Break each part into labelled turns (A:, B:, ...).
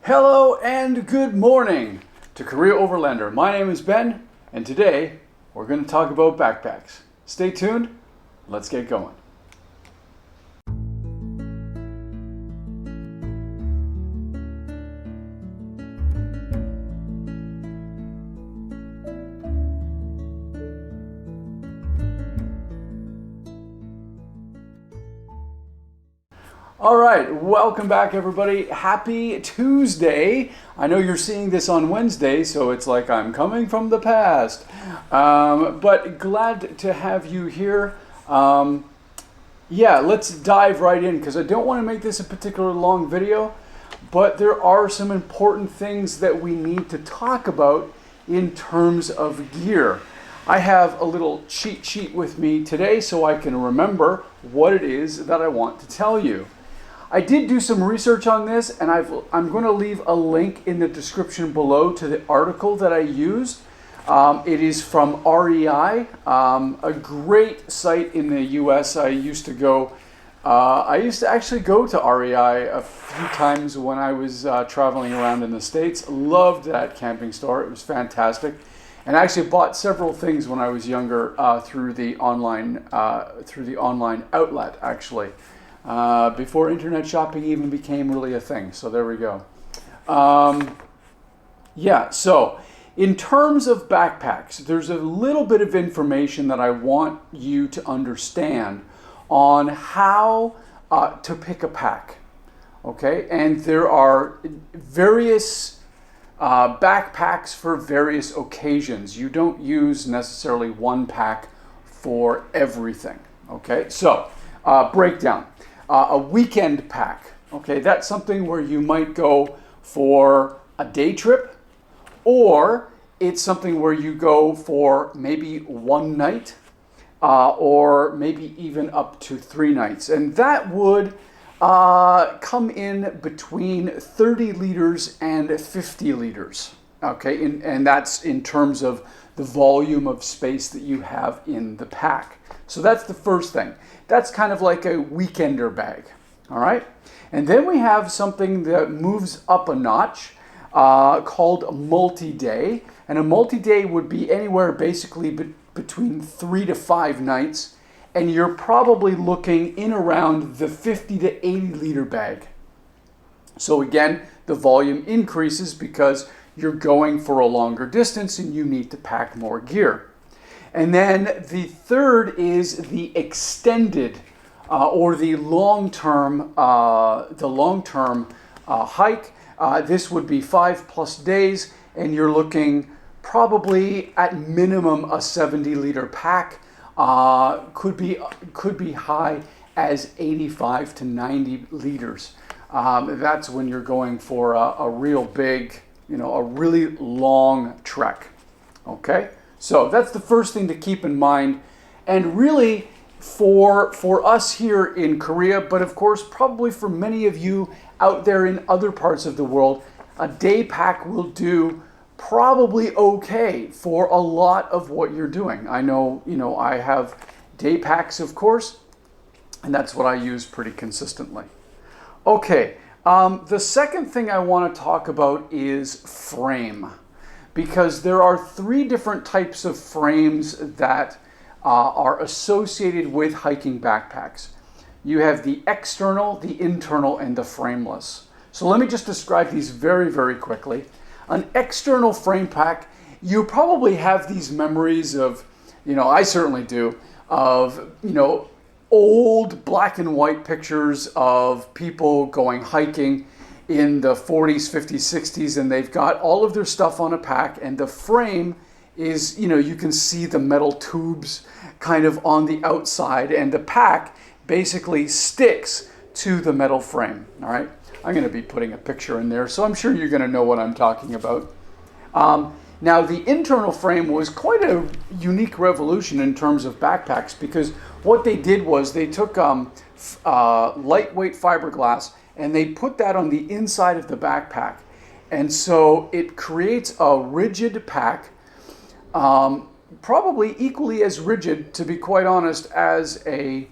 A: Hello and good morning to Korea Overlander. My name is Ben, and today we're going to talk about backpacks. Stay tuned. Let's get going. All right, welcome back everybody. Happy Tuesday. I know you're seeing this on Wednesday, so it's like I'm coming from the past. But glad to have you here. Let's dive right in because I don't want to make this a particularly long video, but there are some important things that we need to talk about in terms of gear. I have a little cheat sheet with me today so I can remember what it is that I want to tell you. I did do some research on this, and I'm going to leave a link in the description below to the article that I used. It is from REI, a great site in the US. I used to actually go to REI a few times when I was traveling around in the States. Loved that camping store. It was fantastic. And I actually bought several things when I was younger through the online outlet, actually. Before internet shopping even became really a thing. So there we go. So in terms of backpacks, there's a little bit of information that I want you to understand on how to pick a pack. Okay, and there are various backpacks for various occasions. You don't use necessarily one pack for everything. Okay, so breakdown. A weekend pack, okay, that's something where you might go for a day trip, or it's something where you go for maybe one night, or maybe even up to 3 nights. And that would come in between 30 liters and 50 liters, okay, and that's in terms of the volume of space that you have in the pack. So that's the first thing. That's kind of like a weekender bag, all right? And then we have something that moves up a notch called multi-day. And a multi-day would be anywhere basically between 3 to 5 nights. And you're probably looking in around the 50 to 80 liter bag. So again, the volume increases because you're going for a longer distance and you need to pack more gear. And then the third is the extended or the long-term hike. This would be 5+ days, and you're looking probably at minimum a 70 liter pack. Could be high as 85 to 90 liters. That's when you're going for a real big, a really long trek. Okay. So that's the first thing to keep in mind, and really for us here in Korea, but of course probably for many of you out there in other parts of the world, a day pack will do probably okay for a lot of what you're doing. I know, I have day packs, of course, and that's what I use pretty consistently. Okay, the second thing I want to talk about is frame. Because there are 3 different types of frames that are associated with hiking backpacks. You have the external, the internal, and the frameless. So let me just describe these very, very quickly. An external frame pack, you probably have these memories of, I certainly do, of, old black and white pictures of people going hiking in the 40s, 50s, 60s, and they've got all of their stuff on a pack, and the frame is, you can see the metal tubes kind of on the outside, and the pack basically sticks to the metal frame, all right? I'm going to be putting a picture in there, so I'm sure you're going to know what I'm talking about. Now, the internal frame was quite a unique revolution in terms of backpacks, because what they did was they took lightweight fiberglass and they put that on the inside of the backpack. And so it creates a rigid pack, probably equally as rigid, to be quite honest, as a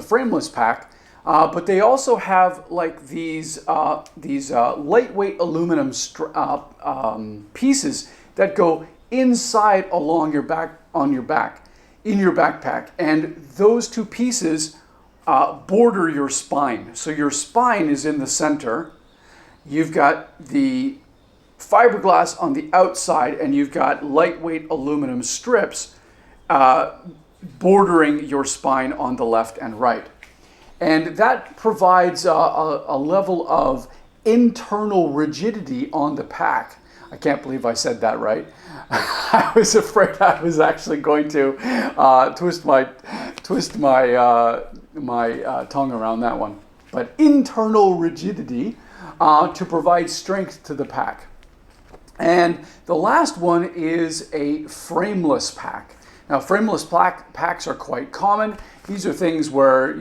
A: frameless pack. But they also have like these lightweight aluminum pieces that go inside along your back, in your backpack, and those two pieces border your spine. So your spine is in the center. You've got the fiberglass on the outside, and you've got lightweight aluminum strips bordering your spine on the left and right. And that provides a level of internal rigidity on the pack. I can't believe I said that right. I was afraid I was actually going to twist my tongue around that one. But internal rigidity to provide strength to the pack. And the last one is a frameless pack. Now, frameless packs are quite common. These are things where,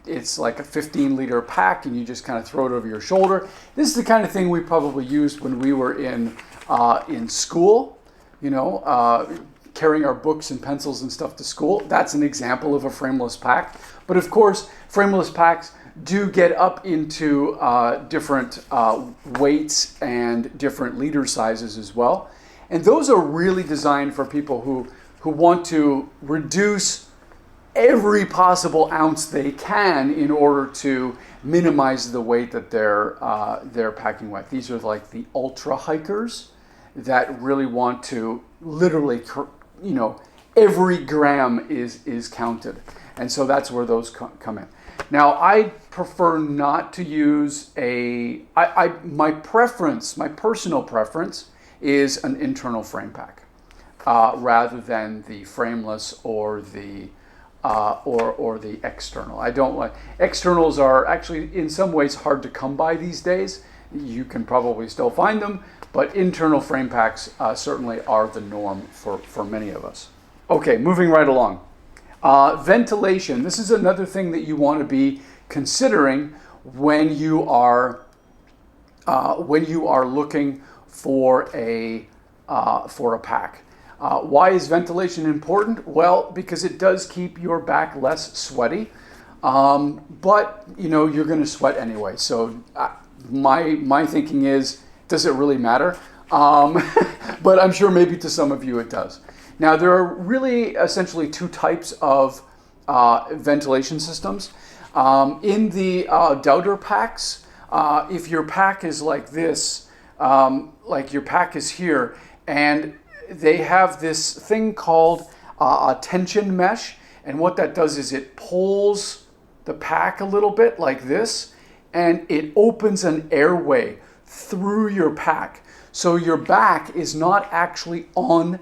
A: it's like a 15-liter pack and you just kind of throw it over your shoulder. This is the kind of thing we probably used when we were in school, carrying our books and pencils and stuff to school. That's an example of a frameless pack. But of course, frameless packs do get up into different weights and different liter sizes as well. And those are really designed for people who want to reduce every possible ounce they can in order to minimize the weight that they're packing with. These are like the ultra hikers that really want to literally, every gram is counted. And so that's where those come in. Now, I prefer not to use my personal preference is an internal frame pack rather than the frameless or the external. I don't like externals are actually in some ways hard to come by these days. You can probably still find them, but internal frame packs certainly are the norm for many of us. Okay, moving right along. Ventilation. This is another thing that you want to be considering when you are looking for a pack. Why is ventilation important? Well, because it does keep your back less sweaty, but you're going to sweat anyway. So my thinking is, does it really matter? But I'm sure maybe to some of you it does. Now, there are really essentially two types of ventilation systems. In the Deuter packs, if your pack is like this, like your pack is here, and they have this thing called a tension mesh, and what that does is it pulls the pack a little bit like this, and it opens an airway through your pack. So your back is not actually on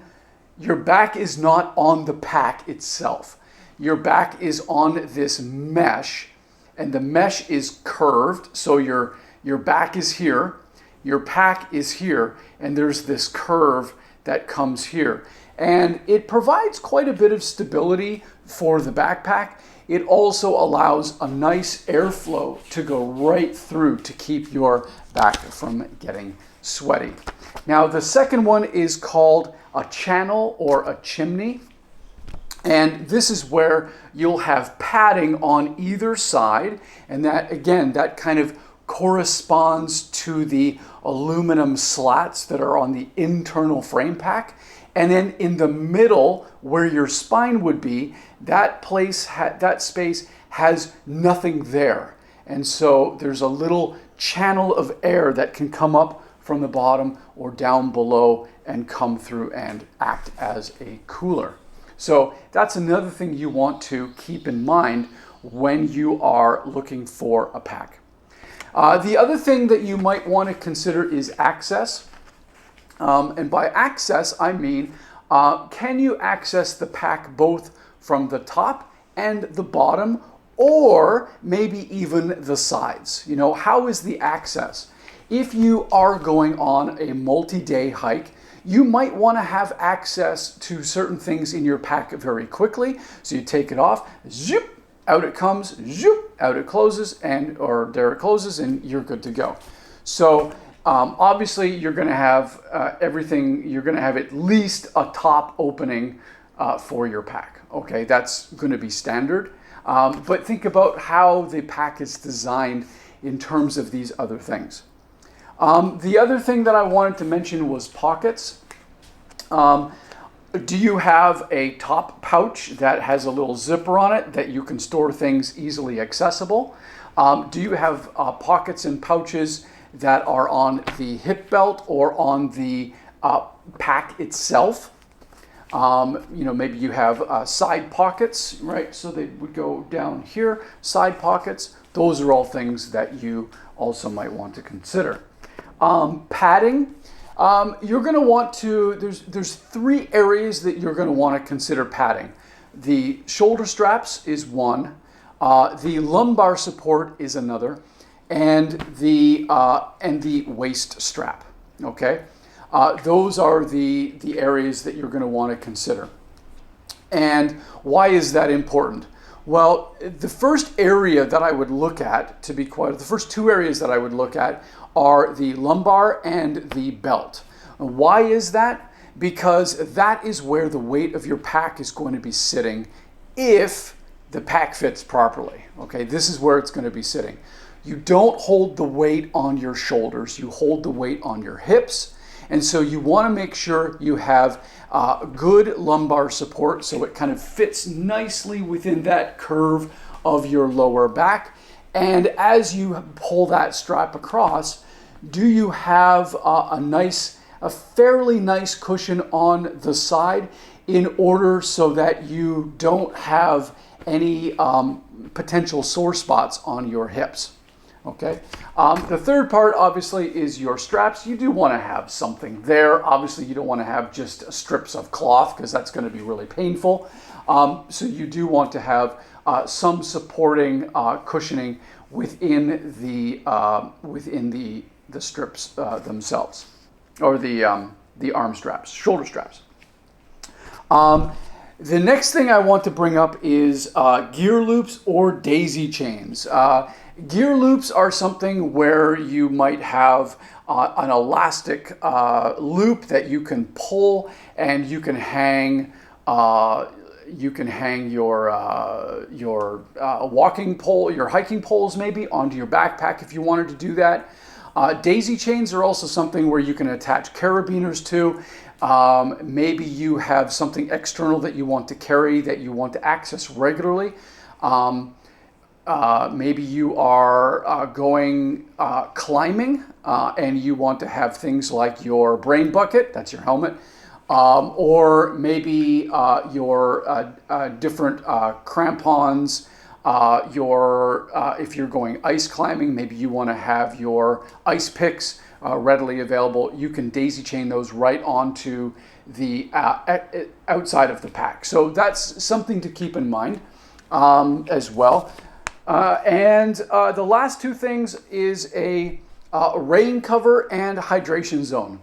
A: the pack itself. Your back is on this mesh, and the mesh is curved. So your back is here, your pack is here, and there's this curve that comes here. And it provides quite a bit of stability for the backpack. It also allows a nice airflow to go right through to keep your back from getting sweaty. Now, the second one is called a channel or a chimney. And this is where you'll have padding on either side. And that, again, that kind of corresponds to the aluminum slats that are on the internal frame pack. And then in the middle, where your spine would be, that space has nothing there. And so there's a little channel of air that can come up from the bottom or down below and come through and act as a cooler. So that's another thing you want to keep in mind when you are looking for a pack. The other thing that you might want to consider is access. And by access, I mean, can you access the pack both from the top and the bottom, or maybe even the sides? How is the access? If you are going on a multi-day hike, you might want to have access to certain things in your pack very quickly. So you take it off, zip, out it comes, zip, out it closes, or there it closes, and you're good to go. So obviously you're going to have everything, you're going to have at least a top opening for your pack. Okay, that's going to be standard. But think about how the pack is designed in terms of these other things. The other thing that I wanted to mention was pockets. Do you have a top pouch that has a little zipper on it that you can store things easily accessible? Do you have pockets and pouches that are on the hip belt or on the pack itself? Maybe you have side pockets, right? So they would go down here, side pockets. Those are all things that you also might want to consider. Padding. You're going to want to, there's three areas that you're going to want to consider padding. The shoulder straps is one, the lumbar support is another, and the waist strap. Okay, those are the areas that you're going to want to consider. And why is that important? Well, the first area that I would look at, to be quite, the first two areas that I would look at are the lumbar and the belt. Why is that? Because that is where the weight of your pack is going to be sitting if the pack fits properly. Okay, this is where it's going to be sitting. You don't hold the weight on your shoulders, you hold the weight on your hips. And so you want to make sure you have good lumbar support so it kind of fits nicely within that curve of your lower back. And as you pull that strap across, do you have a fairly nice cushion on the side in order so that you don't have any potential sore spots on your hips? Okay. The third part obviously is your straps. You do want to have something there. Obviously you don't want to have just strips of cloth because that's going to be really painful. So you do want to have some supporting cushioning within the strips themselves, or the arm straps, shoulder straps. The next thing I want to bring up is gear loops or daisy chains. Gear loops are something where you might have an elastic loop that you can pull, and you can hang your walking pole, your hiking poles maybe onto your backpack if you wanted to do that. Daisy chains are also something where you can attach carabiners to. Maybe you have something external that you want to carry, that you want to access regularly. Maybe you are going climbing and you want to have things like your brain bucket, that's your helmet, or maybe your different crampons. If you're going ice climbing, maybe you want to have your ice picks readily available. You can daisy chain those right onto the outside of the pack. So that's something to keep in mind as well. And the last two things is a rain cover and hydration zone.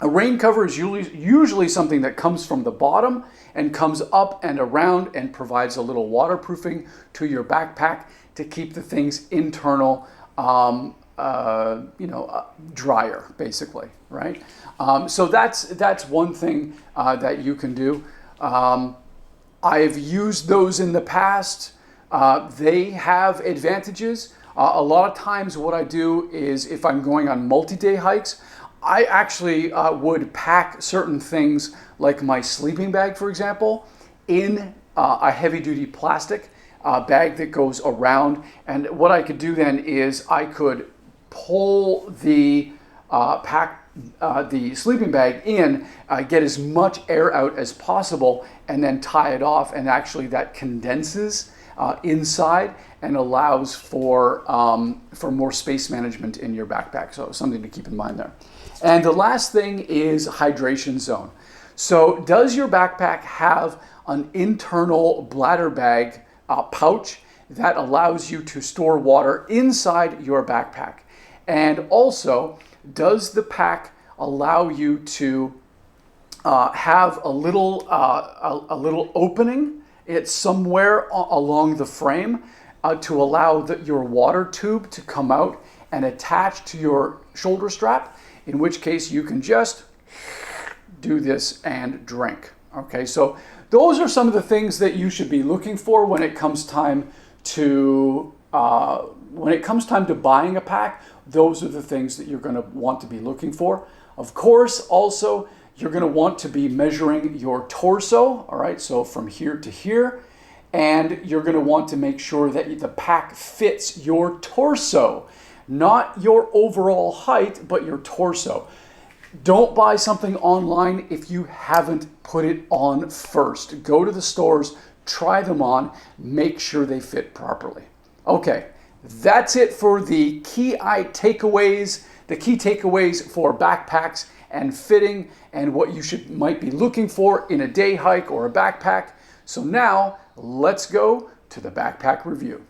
A: A rain cover is usually something that comes from the bottom and comes up and around and provides a little waterproofing to your backpack to keep the things internal, drier, basically, right? So that's one thing that you can do. I've used those in the past. They have advantages. A lot of times what I do is if I'm going on multi-day hikes, I actually would pack certain things like my sleeping bag, for example, in a heavy-duty plastic bag that goes around. And what I could do then is I could pull the the sleeping bag in, get as much air out as possible, and then tie it off. And actually that condenses inside and allows for more space management in your backpack. So something to keep in mind there. And the last thing is hydration zone. So does your backpack have an internal bladder bag pouch that allows you to store water inside your backpack? And also, does the pack allow you to have a little opening? It's somewhere along the frame to allow your water tube to come out and attach to your shoulder strap, in which case you can just do this and drink. Okay, so those are some of the things that you should be looking for when it comes time to buying a pack. Those are the things that you're going to want to be looking for. Of course, also, you're going to want to be measuring your torso, all right, so from here to here, and you're going to want to make sure that the pack fits your torso, not your overall height, but your torso. Don't buy something online if you haven't put it on first. Go to the stores, try them on, make sure they fit properly. Okay, that's it for the key takeaways for backpacks and fitting and what you might be looking for in a day hike or a backpack. So now let's go to the backpack review.